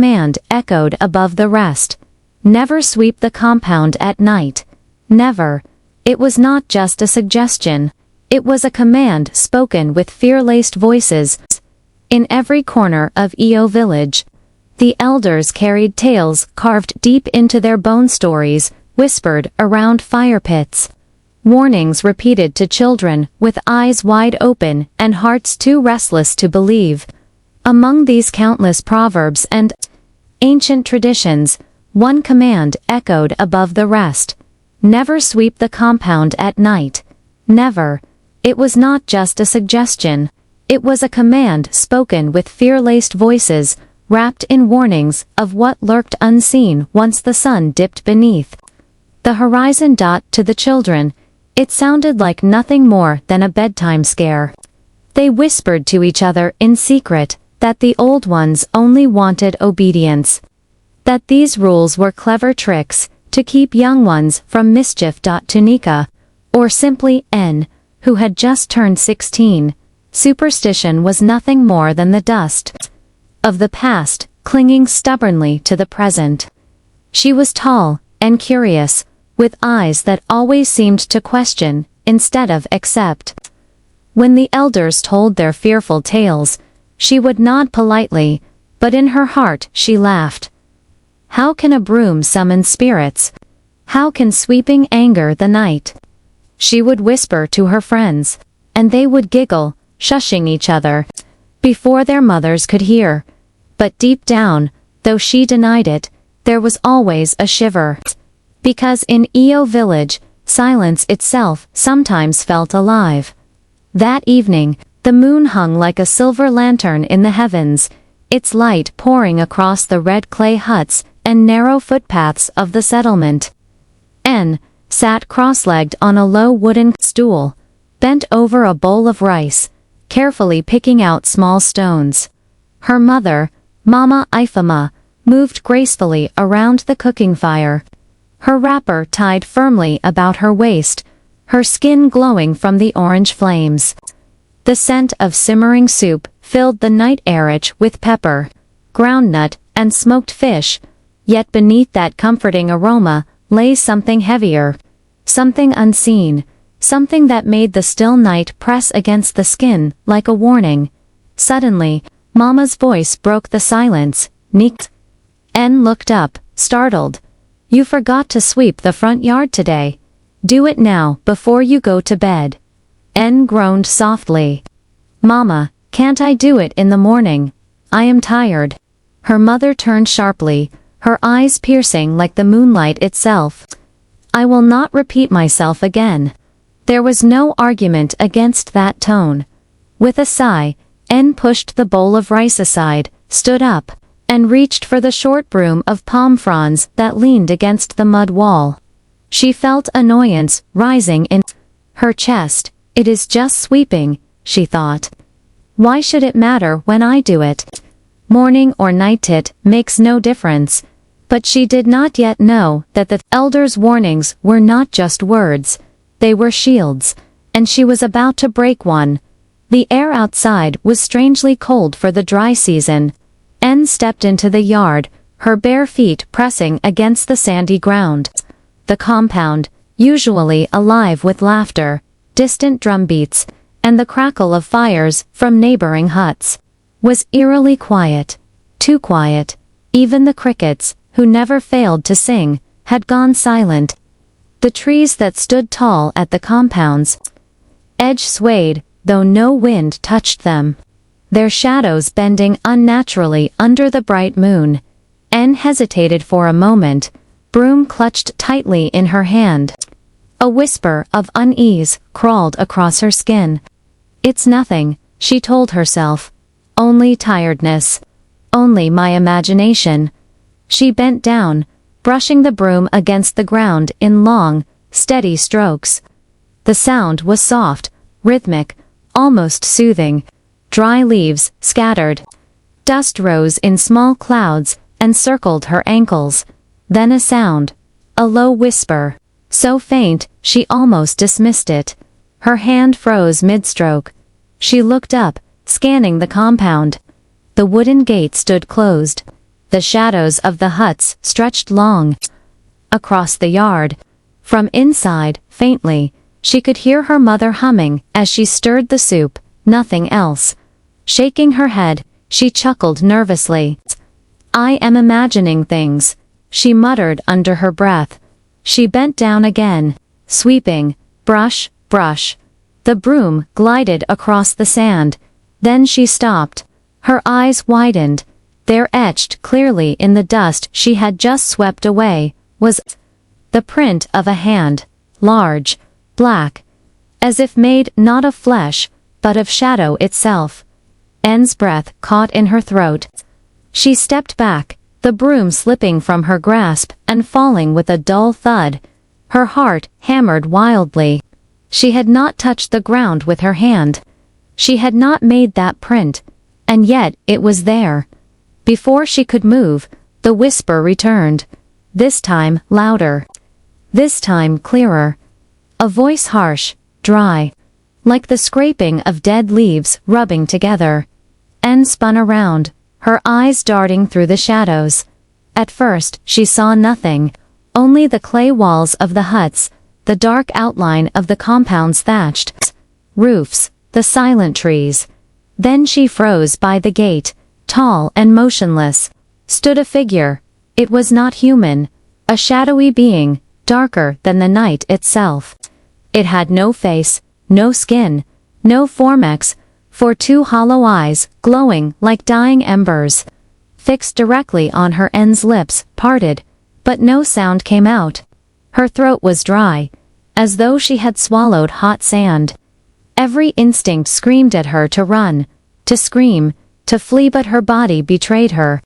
command echoed above the rest. Never sweep the compound at night. Never. It was not just a suggestion. It was a command spoken with fear-laced voices. In every corner of Eo village, the elders carried tales carved deep into their bone stories, whispered around fire pits. Warnings repeated to children with eyes wide open and hearts too restless to believe. Among these countless proverbs and ancient traditions, one command echoed above the rest. Never sweep the compound at night. Never. It was not just a suggestion. It was a command spoken with fear-laced voices, wrapped in warnings of what lurked unseen once the sun dipped beneath the horizon. To the children, it sounded like nothing more than a bedtime scare. They whispered to each other in secret that the old ones only wanted obedience. That these rules were clever tricks to keep young ones from mischief. To Nneka, or simply N, who had just turned 16, superstition was nothing more than the dust of the past, clinging stubbornly to the present. She was tall and curious, with eyes that always seemed to question, instead of accept. When the elders told their fearful tales, she would nod politely, but in her heart she laughed. How can a broom summon spirits? How can sweeping anger the night? She would whisper to her friends, and they would giggle, shushing each other, before their mothers could hear. But deep down, though she denied it, there was always a shiver. Because in Eo village, silence itself sometimes felt alive. That evening, the moon hung like a silver lantern in the heavens, its light pouring across the red clay huts and narrow footpaths of the settlement. N sat cross-legged on a low wooden stool, bent over a bowl of rice, carefully picking out small stones. Her mother, Mama Ifama, moved gracefully around the cooking fire, her wrapper tied firmly about her waist, her skin glowing from the orange flames. The scent of simmering soup filled the night air rich with pepper, groundnut, and smoked fish, yet beneath that comforting aroma lay something heavier, something unseen, something that made the still night press against the skin like a warning. Suddenly, Mama's voice broke the silence. Nneka. N looked up, startled. You forgot to sweep the front yard today. Do it now before you go to bed. N groaned softly. Mama, can't I do it in the morning? I am tired. Her mother turned sharply, her eyes piercing like the moonlight itself. I will not repeat myself again. There was no argument against that tone. With a sigh, N pushed the bowl of rice aside, stood up, and reached for the short broom of palm fronds that leaned against the mud wall. She felt annoyance rising in her chest. It is just sweeping, she thought. Why should it matter when I do it? Morning or night, it makes no difference. But she did not yet know that the elders' warnings were not just words. They were shields, and she was about to break one. The air outside was strangely cold for the dry season. N stepped into the yard, her bare feet pressing against the sandy ground. The compound, usually alive with laughter, distant drumbeats, and the crackle of fires from neighboring huts, was eerily quiet. Too quiet. Even the crickets, who never failed to sing, had gone silent. The trees that stood tall at the compound's edge swayed, though no wind touched them, their shadows bending unnaturally under the bright moon. N hesitated for a moment, broom clutched tightly in her hand. A whisper of unease crawled across her skin. It's nothing, she told herself. Only tiredness. Only my imagination. She bent down, brushing the broom against the ground in long, steady strokes. The sound was soft, rhythmic, almost soothing. Dry leaves scattered. Dust rose in small clouds and circled her ankles. Then a sound. A low whisper. So faint, she almost dismissed it. Her hand froze mid-stroke. She looked up, scanning the compound. The wooden gate stood closed. The shadows of the huts stretched long across the yard. From inside, faintly, she could hear her mother humming as she stirred the soup, nothing else. Shaking her head, she chuckled nervously. "I am imagining things," she muttered under her breath. She bent down again, sweeping, brush, brush. The broom glided across the sand. Then she stopped. Her eyes widened. There, etched clearly in the dust she had just swept away, was the print of a hand, large, black, as if made not of flesh, but of shadow itself. N's breath caught in her throat. She stepped back, the broom slipping from her grasp and falling with a dull thud. Her heart hammered wildly. She had not touched the ground with her hand. She had not made that print, and yet it was there. Before she could move, the whisper returned. This time louder. This time clearer. A voice harsh, dry, like the scraping of dead leaves rubbing together. N spun around, her eyes darting through the shadows. At first, she saw nothing, only the clay walls of the huts, the dark outline of the compound's thatched roofs, the silent trees. Then she froze by the gate. Tall and motionless, stood a figure. It was not human, a shadowy being, darker than the night itself. It had no face, no skin, no formex, for two hollow eyes, glowing like dying embers, fixed directly on her. N's lips parted, but no sound came out. Her throat was dry, as though she had swallowed hot sand. Every instinct screamed at her to run, to scream, to flee, but her body betrayed her.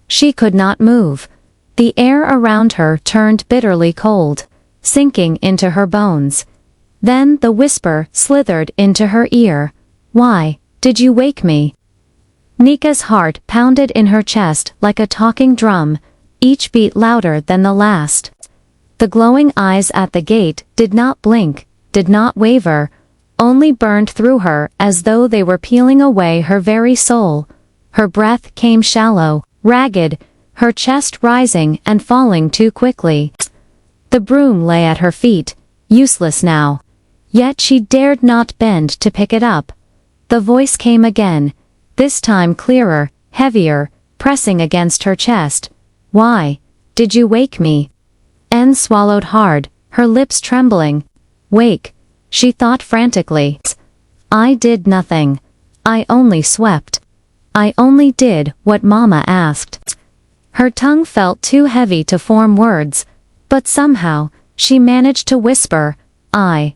She could not move. The air around her turned bitterly cold, sinking into her bones. Then the whisper slithered into her ear. "Why did you wake me?" Nneka's heart pounded in her chest like a talking drum, each beat louder than the last. The glowing eyes at the gate did not blink, did not waver, only burned through her as though they were peeling away her very soul. Her breath came shallow, ragged, her chest rising and falling too quickly. The broom lay at her feet, useless now. Yet she dared not bend to pick it up. The voice came again, this time clearer, heavier, pressing against her chest. "Why did you wake me?" N swallowed hard, her lips trembling. "Wake," she thought frantically. "I did nothing. I only swept. I only did what Mama asked." Her tongue felt too heavy to form words, but somehow, she managed to whisper, I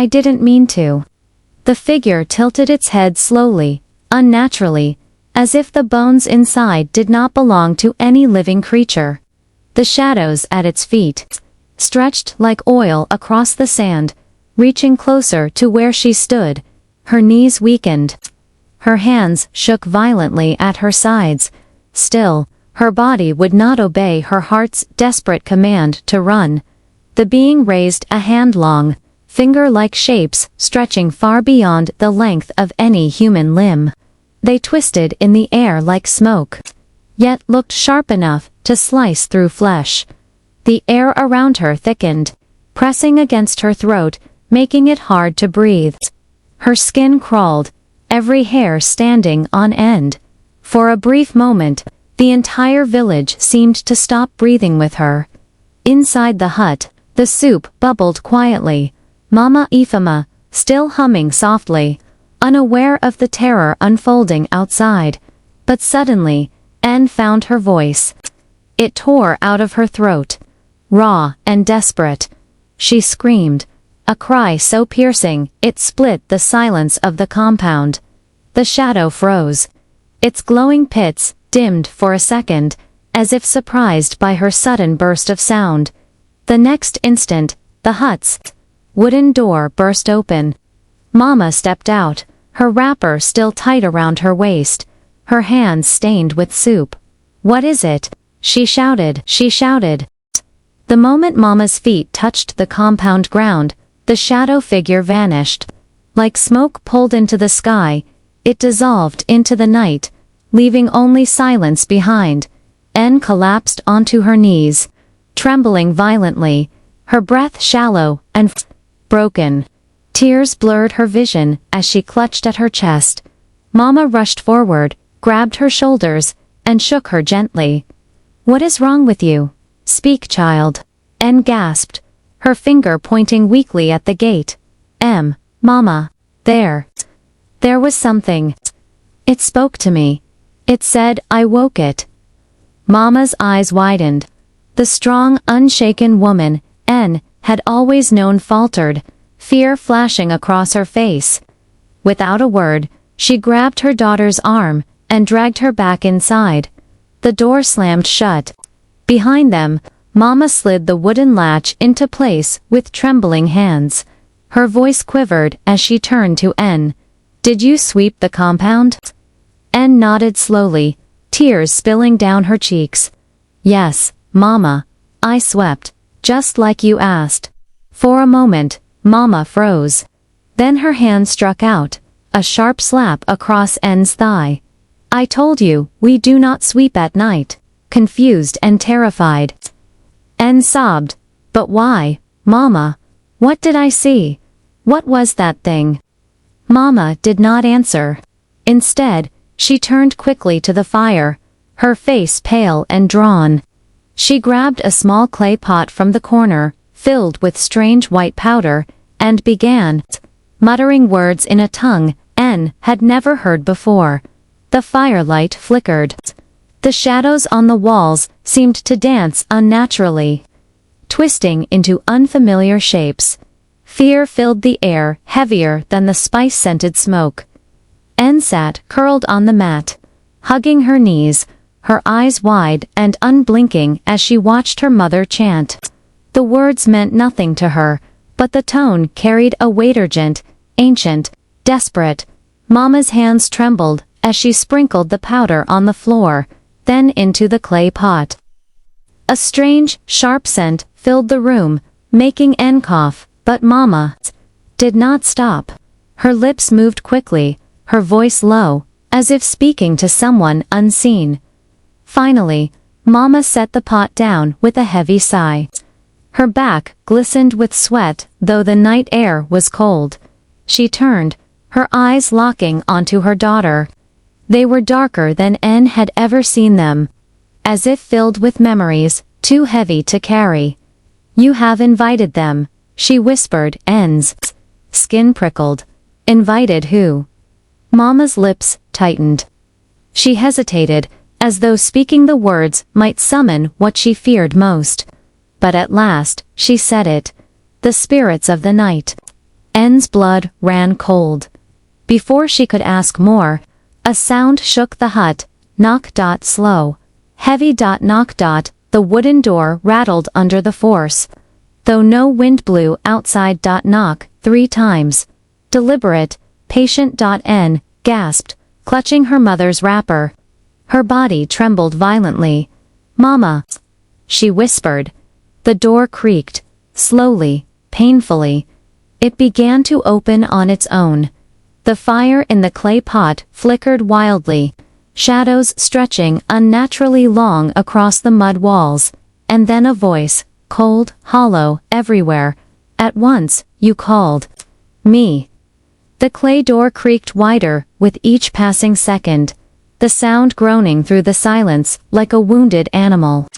didn't mean to." The figure tilted its head slowly, unnaturally, as if the bones inside did not belong to any living creature. The shadows at its feet stretched like oil across the sand, reaching closer to where she stood. Her knees weakened. Her hands shook violently at her sides. Still, her body would not obey her heart's desperate command to run. The being raised a hand long, finger-like shapes stretching far beyond the length of any human limb. They twisted in the air like smoke, yet looked sharp enough to slice through flesh. The air around her thickened, pressing against her throat, making it hard to breathe. Her skin crawled, every hair standing on end. For a brief moment, the entire village seemed to stop breathing with her. Inside the hut, the soup bubbled quietly. Mama Ifema, still humming softly, unaware of the terror unfolding outside. But suddenly, N found her voice. It tore out of her throat, raw and desperate. She screamed, a cry so piercing it split the silence of the compound. The shadow froze. Its glowing pits dimmed for a second, as if surprised by her sudden burst of sound. The next instant, the hut's wooden door burst open. Mama stepped out, her wrapper still tight around her waist, her hands stained with soup. "What is it?" she shouted. The moment Mama's feet touched the compound ground, the shadow figure vanished. Like smoke pulled into the sky, it dissolved into the night, leaving only silence behind. N collapsed onto her knees, trembling violently, her breath shallow and broken. Tears blurred her vision as she clutched at her chest. Mama rushed forward, grabbed her shoulders, and shook her gently. "What is wrong with you? Speak, child." N gasped, her finger pointing weakly at the gate. Mama, there. There was something. It spoke to me. It said I woke it." Mama's eyes widened. The strong, unshaken woman, N, had always known faltered, fear flashing across her face. Without a word, she grabbed her daughter's arm and dragged her back inside. The door slammed shut. Behind them, Mama slid the wooden latch into place with trembling hands. Her voice quivered as she turned to N. "Did you sweep the compound?" N nodded slowly, tears spilling down her cheeks. "Yes, Mama. I swept, just like you asked." For a moment, Mama froze. Then her hand struck out, a sharp slap across N's thigh. "I told you, we do not sweep at night." Confused and terrified, N sobbed. "But why, Mama? What did I see? What was that thing?" Mama did not answer. Instead, she turned quickly to the fire, her face pale and drawn. She grabbed a small clay pot from the corner, filled with strange white powder, and began muttering words in a tongue N had never heard before. The firelight flickered. The shadows on the walls seemed to dance unnaturally, twisting into unfamiliar shapes. Fear filled the air, heavier than the spice-scented smoke. N sat curled on the mat, hugging her knees, her eyes wide and unblinking as she watched her mother chant. The words meant nothing to her, but the tone carried a weight urgent, ancient, desperate. Mama's hands trembled as she sprinkled the powder on the floor, then into the clay pot. A strange, sharp scent filled the room, making N cough, but Mama did not stop. Her lips moved quickly, her voice low, as if speaking to someone unseen. Finally, Mama set the pot down with a heavy sigh. Her back glistened with sweat, though the night air was cold. She turned, her eyes locking onto her daughter. They were darker than N had ever seen them, as if filled with memories, too heavy to carry. "You have invited them," she whispered. N's skin prickled. "Invited who?" Mama's lips tightened. She hesitated, as though speaking the words might summon what she feared most. But at last, she said it. "The spirits of the night." N's blood ran cold. Before she could ask more, a sound shook the hut. Knock. Slow. Heavy. Knock. The wooden door rattled under the force, though no wind blew outside. Knock 3 times. Deliberate, patient. N gasped, clutching her mother's wrapper. Her body trembled violently. "Mama," she whispered. The door creaked, slowly, painfully. It began to open on its own. The fire in the clay pot flickered wildly, shadows stretching unnaturally long across the mud walls, and then a voice, cold, hollow, everywhere. "At once, you called me." The clay door creaked wider with each passing second, the sound groaning through the silence like a wounded animal.